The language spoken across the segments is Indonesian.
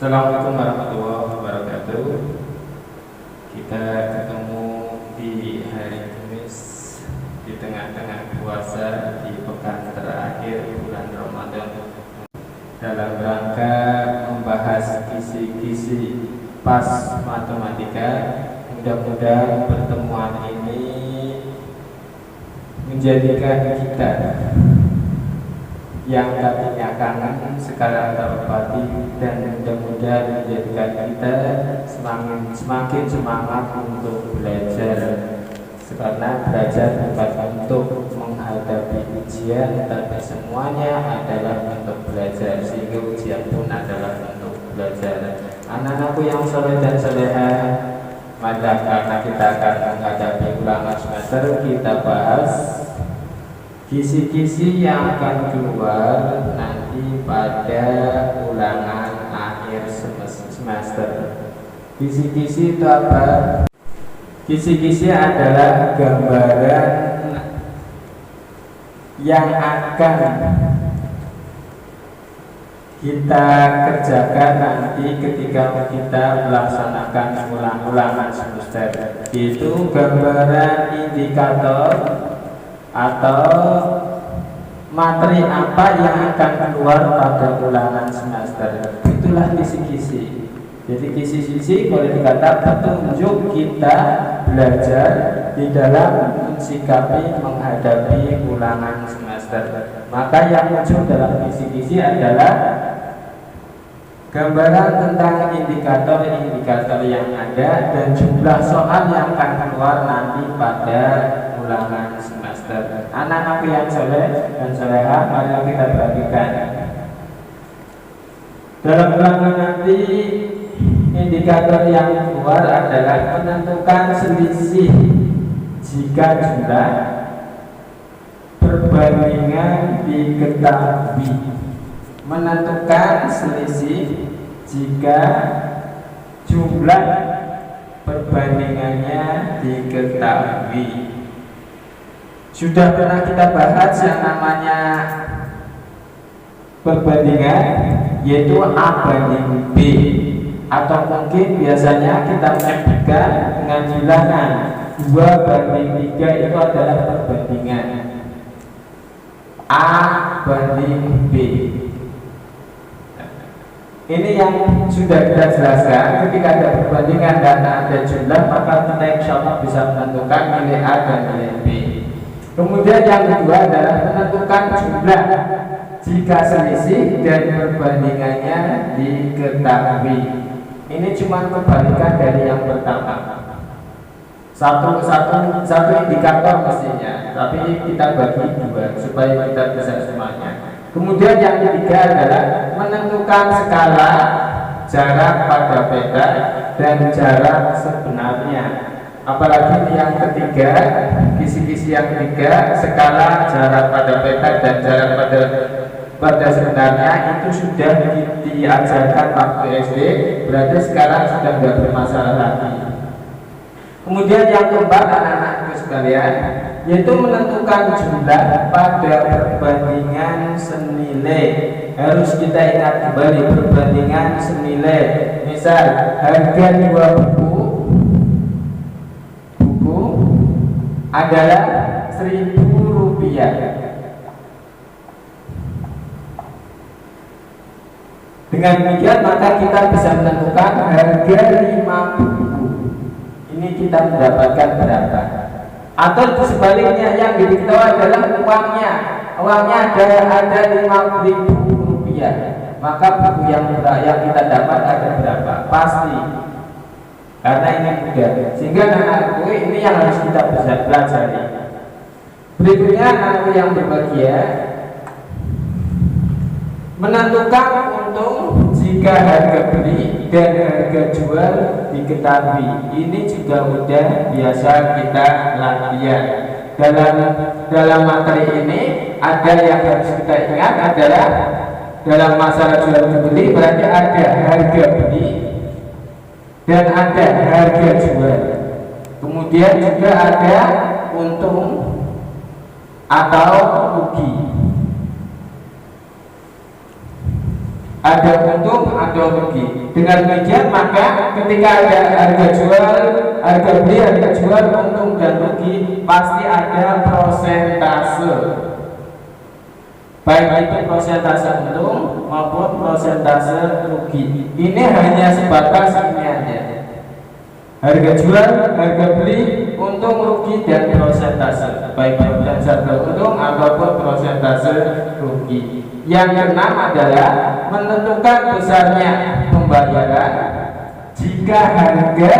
Assalamualaikum warahmatullahi wabarakatuh. Kita ketemu di hari Kamis di tengah-tengah puasa di pekan terakhir bulan Ramadan dalam rangka membahas kisi-kisi pas matematika. Mudah-mudahan pertemuan ini menjadikan kita yang tadinya kangen sekarang terobati, dan mudah-mudahan menjadikan kita semakin semangat untuk belajar, karena belajar bukan untuk menghadapi ujian, tapi semuanya adalah untuk belajar, sehingga ujian pun adalah untuk belajar. Anak-anakku yang soleh dan soleha, maka karena kita akan menghadapi ulangan semester, kita bahas kisi-kisi yang akan keluar nanti pada ulangan akhir semester. Kisi-kisi itu apa? Kisi-kisi adalah gambaran yang akan kita kerjakan nanti ketika kita melaksanakan ulangan semester. Itu gambaran indikator atau materi apa yang akan keluar pada ulangan semester. Itulah kisi-kisi. Jadi kisi-kisi boleh dikatakan petunjuk kita belajar di dalam mensikapi menghadapi ulangan semester. Maka yang muncul dalam kisi-kisi adalah gambaran tentang indikator-indikator yang ada dan jumlah soal yang akan keluar nanti pada ulangan semester. Anak-anak yang soleh dan soleha, mari kita perhatikan. Dalam ulangan nanti, indikator yang keluar adalah menentukan selisih jika jumlah perbandingan diketahui. Menentukan selisih jika jumlah perbandingannya diketahui. Sudah pernah kita bahas yang namanya perbandingan, yaitu A banding B, atau mungkin biasanya kita menyebutkan dengan bilangan 2 banding 3 itu adalah perbandingan A banding B. Ini yang sudah kita jelaskan. Ketika ada perbandingan dan ada jumlah, maka kita insya Allah bisa menentukan nilai A dan nilai B. Kemudian yang kedua adalah menentukan jumlah jika selisih dan perbandingannya diketahui. Ini cuma kebalikan dari yang pertama. Satu indikator mestinya, tapi kita bagi 2 supaya kita bisa semuanya. Kemudian yang ketiga adalah menentukan skala jarak pada peta dan jarak sebenarnya. Apalagi yang ketiga, kisi-kisi yang ketiga, skala jarak pada peta dan jarak pada sebenarnya itu sudah diajarkan waktu SD, berarti sekarang sudah tidak bermasalah lagi. Kemudian yang keempat, anak-anakku sekalian, yaitu menentukan jumlah pada perbandingan senilai. Harus kita ingat kembali perbandingan senilai. Misal harga 2 buku adalah Rp1.000. Dengan demikian maka kita bisa menentukan harga 5 buku ini kita mendapatkan berapa. Atau sebaliknya, yang diketahui adalah uangnya ada Rp5.000, maka buku yang kita dapat ada berapa? Pasti, karena ini mudah. Sehingga anak-anakku ini yang harus kita bisa pelajari. Berikutnya anak-anakku yang berbahagia, menentukan untung jika harga beli dan harga jual diketahui. Ini juga mudah, biasa kita latihan. Dalam materi ini ada yang harus kita ingat adalah dalam masalah jual beli berarti ada harga beli dan ada harga jual. Kemudian juga ada untung atau rugi. Ada untung, ada rugi. Dengan demikian maka ketika ada harga jual, harga beli, harga jual, untung dan rugi, pasti ada prosentase. Baik itu prosentase untung maupun prosentase rugi. Ini hanya sebatas ini aja. Harga jual, harga beli, untung rugi dan prosentase. Baik prosentase untung ataupun prosentase rugi. Yang keenam adalah menentukan besarnya pembayaran jika harga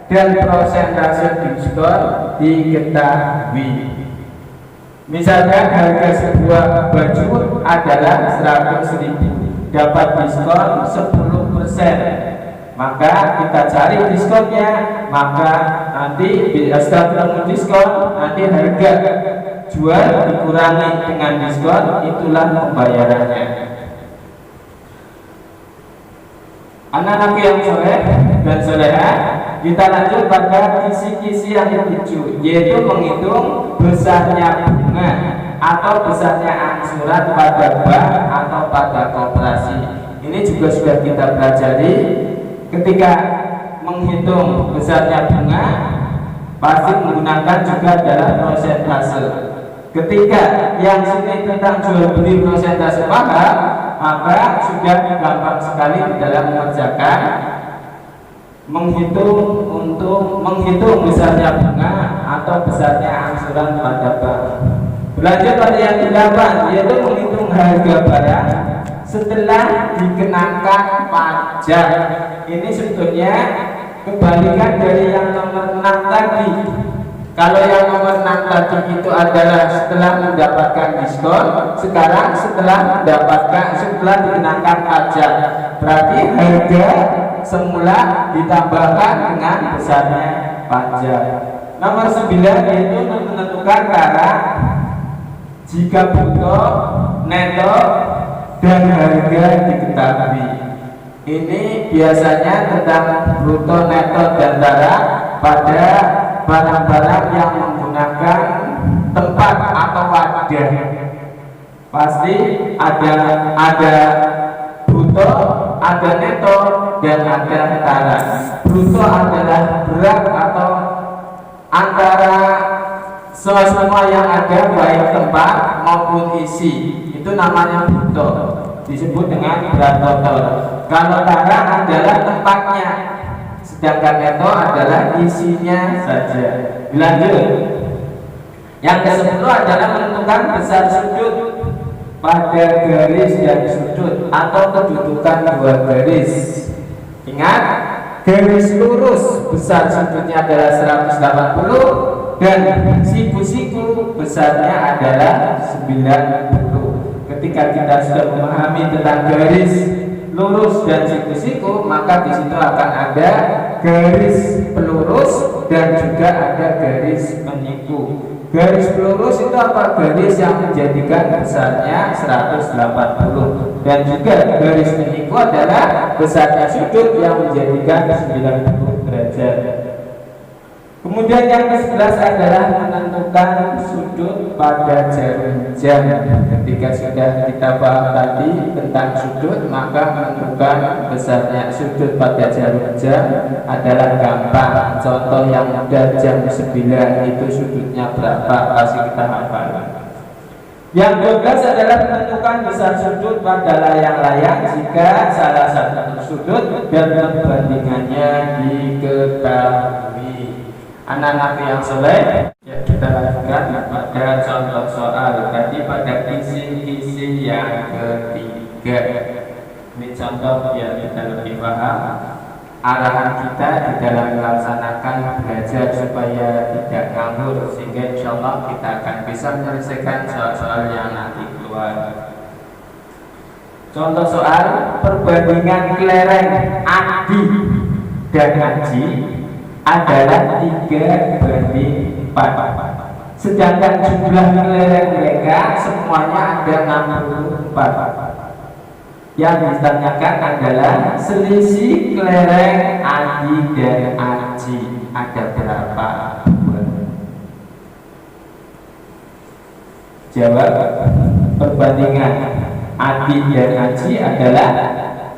dan prosentase diskon diketahui. Misalnya harga sebuah baju adalah 100.000, dapat diskon 10%, maka kita cari diskonnya, maka nanti setelah ketemu diskon, nanti harga jual dikurangi dengan diskon, itulah pembayarannya. Anak-anak yang soleh dan soleha, kita lanjut pada kisi-kisi yang ketujuh, yaitu menghitung besarnya bunga atau besarnya angsuran pada bank atau pada koperasi. Ini juga sudah kita pelajari. Ketika menghitung besarnya bunga, pasti menggunakan juga adalah prosentase. Ketika yang sini tentang jual beli prosentase paham, maka sudah gampang sekali di dalam mengerjakan menghitung besarnya bunga atau besarnya angsuran pada bank. Berlanjut pada yang ke-8, yaitu menghitung harga barang setelah dikenakan pajak. Ini sebetulnya kebalikan dari yang nomor 6 tadi. Kalau yang nomor 6 tadi itu adalah setelah mendapatkan diskon, sekarang setelah dikenakan pajak. Berarti harga semula ditambahkan dengan besarnya pajak. Nomor 9 yaitu menentukan cara jika bruto, neto, dan harga diketahui. Ini biasanya tentang bruto, neto, dan tara pada barang-barang yang menggunakan tempat atau wadah. Pasti ada bruto, ada neto, dan ada tara. Bruto adalah berat atau antara semua yang ada, baik tempat maupun isi, itu namanya bruto, disebut dengan berat total. Kalau tara adalah tempatnya, sedangkan neto adalah isinya saja. Lanjut, yang ke-10 adalah menentukan besar sudut pada garis dan sudut atau kedudukan dua garis. Ingat, garis lurus besar sudutnya adalah 180 dan siku-siku besarnya adalah 90. Ketika kita sudah memahami tentang garis lurus dan siku-siku, maka di situ akan ada garis pelurus dan juga ada garis menyiku. Garis pelurus itu apa? Garis yang menjadikan besarnya 180, dan juga garis menyiku adalah besarnya sudut yang menjadikan 90 derajat. Kemudian yang ke-11 adalah menentukan sudut pada jarum jam. Ketika sudah kita paham tadi tentang sudut, maka menentukan besarnya sudut pada jarum jam adalah gampang. Contoh yang mudah, jam 9 itu sudutnya berapa, pasti kita hafal. Yang 12 adalah menentukan besar sudut pada layang-layang jika salah satu sudut dan perbandingannya diketahui. Anak-anak yang soleh, ya, kita lanjutkan pada contoh soal tadi pada kisi-kisi yang ketiga. Ini contoh biar kita lebih paham arahan kita di dalam melaksanakan belajar supaya tidak nganggur, sehingga insya Allah kita akan bisa menyelesaikan soal-soal yang nanti keluar. Contoh soal perbandingan kelereng Adi dan Aji adalah 3:4. Sedangkan jumlah kelereng mereka semuanya ada 64. Yang ditanyakan adalah selisih kelereng Adi dan Aji ada berapa? Jawab, perbandingan Adi dan Aji adalah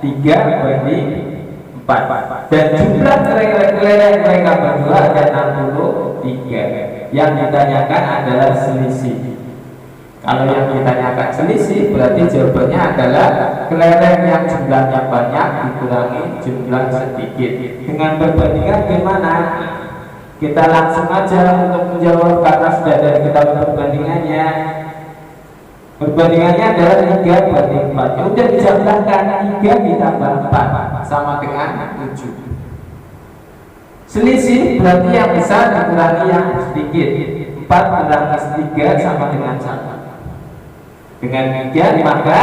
3/4. Dan jumlah kelereng mereka berdua ada 63. Yang ditanyakan adalah selisih. Kalau yang ditanyakan selisih berarti jawabannya adalah kelereng yang jumlahnya banyak dikurangi jumlah sedikit. Dengan perbandingan gimana? Kita langsung aja untuk menjawab karena sudah ada kita perbandingannya. Perbandingannya adalah 3/4. Udah dijumlahkan 3 ditambah 4 sama dengan 7. Selisih berarti yang besar dikurangi yang sedikit. 4 kurangi 3 sama dengan 1. Dengan demikian maka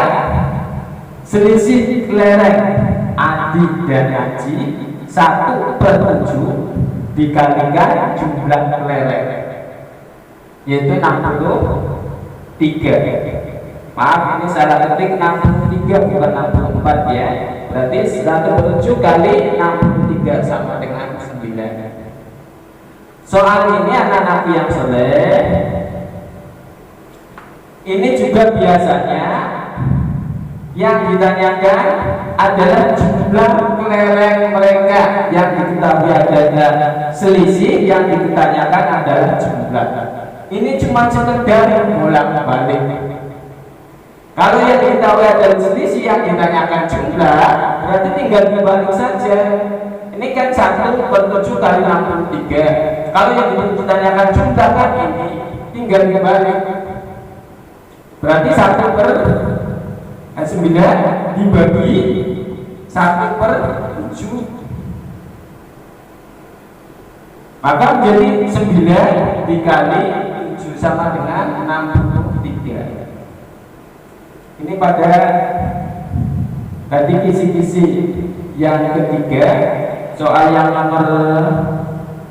selisih kelereng Adi dan Aji 1/7 dikalikan jumlah kelereng, yaitu 63. Maaf, ini salah ketik 63 bukan 64 ya. Berarti 1/7 kali 63 sama dengan 9. Soal ini anak-anak yang soleh, ini juga biasanya yang ditanyakan adalah jumlah kelereng mereka. Yang diketahui ada selisih, yang ditanyakan adalah jumlah. Ini cuma sekedar bolak-balik. Kalau yang diketahui ada selisih, yang ditanyakan jumlah, berarti tinggal dibalik saja. Ini kan 1/7 kali 63. Kalau yang ditanyakan jumlah kan ini tinggal dibalik. Berarti 1/9 dibagi 1/7, maka menjadi 9 dikali 7 sama dengan 63. Ini pada tadi kisi-kisi yang ketiga, soal yang nomor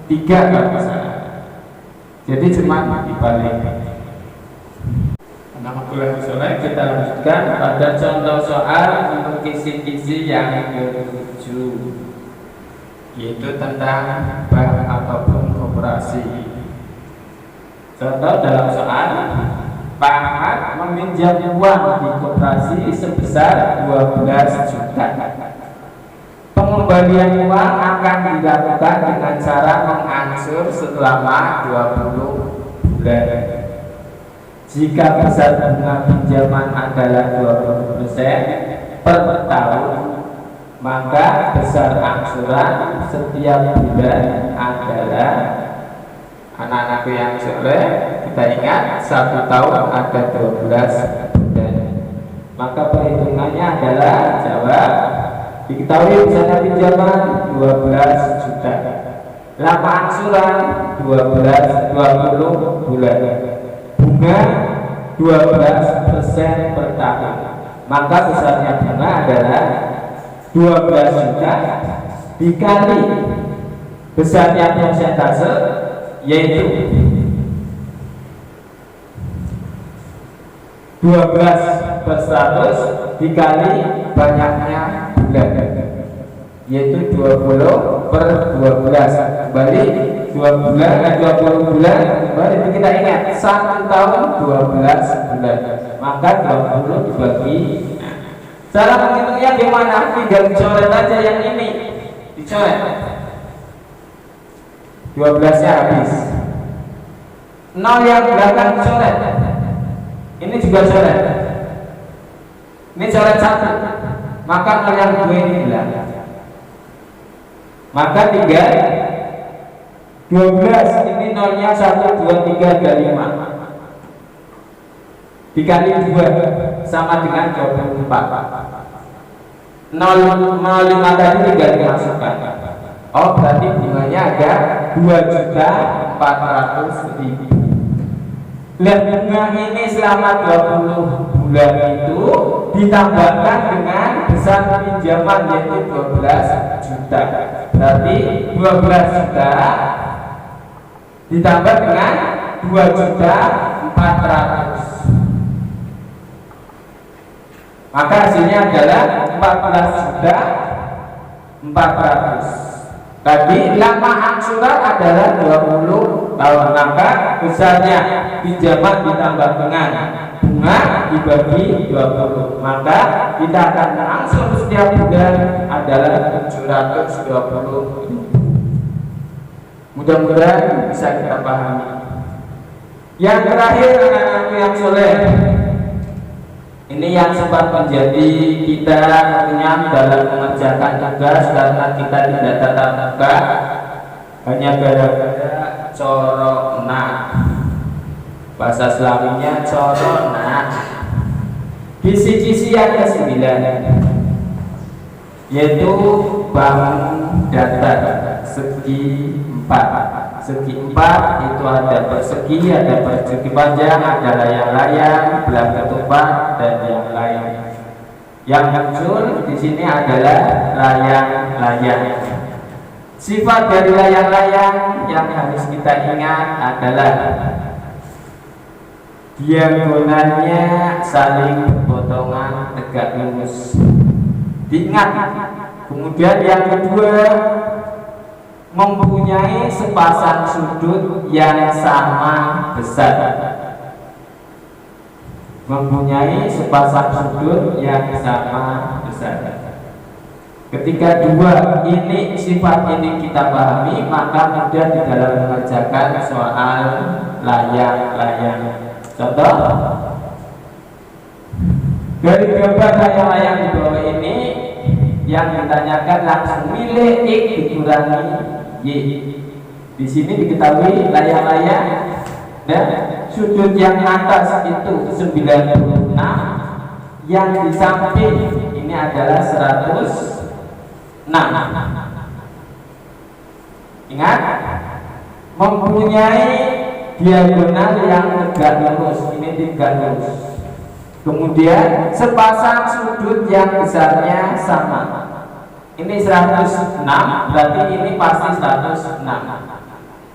3 kalau salah. Jadi cuma dibalik. Alhamdulillah, kita lanjutkan pada contoh soal untuk kisi-kisi yang ke-7, yaitu tentang bank ataupun koperasi. Contoh dalam soal, Pak Ahmad meminjam uang di koperasi sebesar 12 juta. Pengembalian uang akan dilakukan dengan cara mengangsur selama 20 bulan. Jika besar bunga pinjaman adalah 20% per tahun, maka besar angsuran setiap bulan adalah, anak-anak yang soleh, kita ingat 1 tahun ada 12 bulan. Maka perhitungannya adalah jawab. Diketahui besarnya pinjaman 12 juta. Lama angsuran 20 bulan. Bunga 12% per tahun, maka besarnya bunga adalah 12 juta dikali besarnya persentase, yaitu 12/100 dikali banyaknya bulan, yaitu 20/12. Kembali 20 bulan, kembali kita ingat 1 tahun 12 bulan, maka 20 dibagi. Cara menghitungnya gimana? Tinggal dicoret aja yang ini, dicoret 12-nya habis. 0 yang belakang dicoret, ini juga coret, ini coret 1, maka 0 yang 2 ini hilang. Maka 3 12 ini nolnya 1, 2, 3, ada 5 dikali 2 sama dengan 24. 0,5 tadi tinggal dimasukkan. Oh, berarti bunganya ada 2.400.000. Dan bunga ini selama 20 bulan itu ditambahkan dengan besar pinjaman, yaitu 12 juta. Berarti 12 juta ditambah dengan 2.400.000, maka hasilnya adalah 14.400.000. Tadi lama angsuran adalah 20 tahun, maka besarnya pinjaman ditambah dengan bunga dibagi 20, maka kita akan langsung setiap bulan adalah 720.000. Mudah-mudahan bisa kita pahami. Yang terakhir, anak-anakku yang soleh, ini yang sempat menjadi kita kenyang dalam mengerjakan tugas karena kita tidak tatap muka, hanya gara-gara corona. Bahasa Slawinya corona. Kisi-kisi yang ke-9, yaitu bangun datar segi 4. Segi 4 itu ada persegi, ada persegi panjang, ada layang-layang, belah ketupat, dan yang lain. Yang muncul di sini adalah layang-layang. Sifat dari layang-layang yang harus kita ingat adalah diagonalnya saling berpotongan tegak lurus. Diingat. Kemudian yang kedua, mempunyai sepasang sudut yang sama besar. Mempunyai sepasang sudut yang sama besar. Ketika dua ini sifat ini kita pahami, maka mudah di dalam mengerjakan soal layang-layang. Contoh, dari gambar layang-layang di bawah ini yang ditanyakan langsung milih X dikurangi Y. Di sini diketahui layang-layang dan sudut yang atas itu 96, yang di samping ini adalah 106. Ingat, mempunyai diagonal yang tegak lurus, ini tegak lurus. Kemudian sepasang sudut yang besarnya sama. Ini 106, berarti ini pasti 106.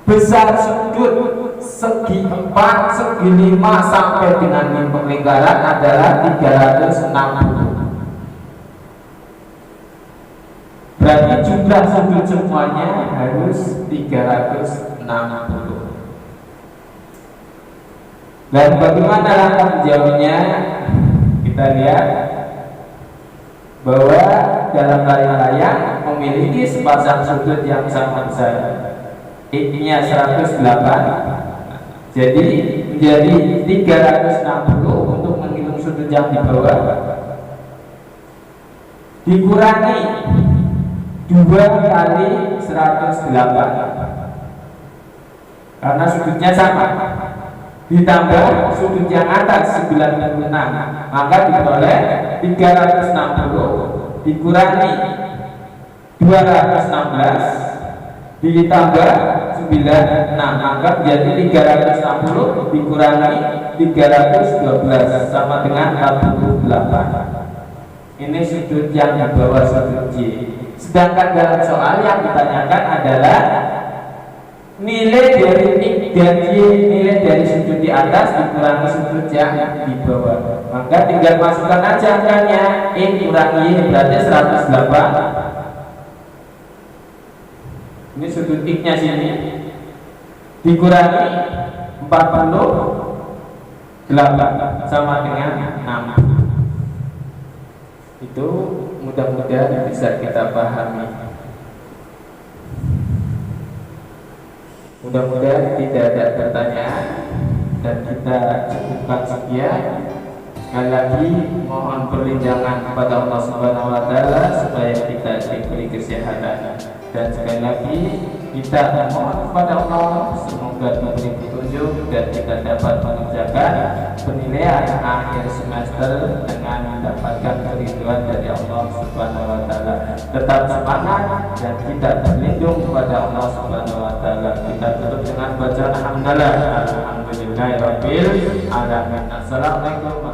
Besar sudut segi 4, segi 5 sampai dengan lingkaran adalah 360. Berarti jumlah sudut semuanya harus 360. Dan bagaimana langkah menjawabnya? Kita lihat bahwa dalam layang-layang memiliki sepasang sudut yang sama besar. X-nya 108, jadi menjadi 360 untuk menghitung sudut yang di bawah. Dikurangi 2 kali 108 karena sudutnya sama, ditambah sudut yang atas 96, maka diperoleh 360 dikurangi 216 ditambah 96, maka menjadi 360 dikurangi 312 sama dengan 48. Ini sudut yang di bawah sudut Y. Sedangkan dalam soal yang ditanyakan adalah nilai dari X dan Y, nilai dari sudut di atas dikurangi sudut yang di bawah. Maka tinggal masukkan aja angkanya, X kurangi Y berarti 108. Ini sudut X-nya sini dikurangi 48 sama dengan 6. Itu mudah-mudahan bisa kita pahami. Mudah-mudahan tidak ada pertanyaan dan kita cukupkan sekian. Sekali lagi mohon perlindungan kepada Allah Subhanahu wa taala supaya kita diberi kesehatan. Dan sekali lagi kita mohon kepada Allah semoga diberi petunjuk dan kita dapat mengerjakan penilaian akhir semester dengan mendapatkan keridhaan dari Allah Subhanahu wa taala. Tetap semangat dan kita berlindung kepada Allah Subhanahu wa taala. Kita tutup dengan bacaan alhamdulillahirabbil alamin. Assalamualaikum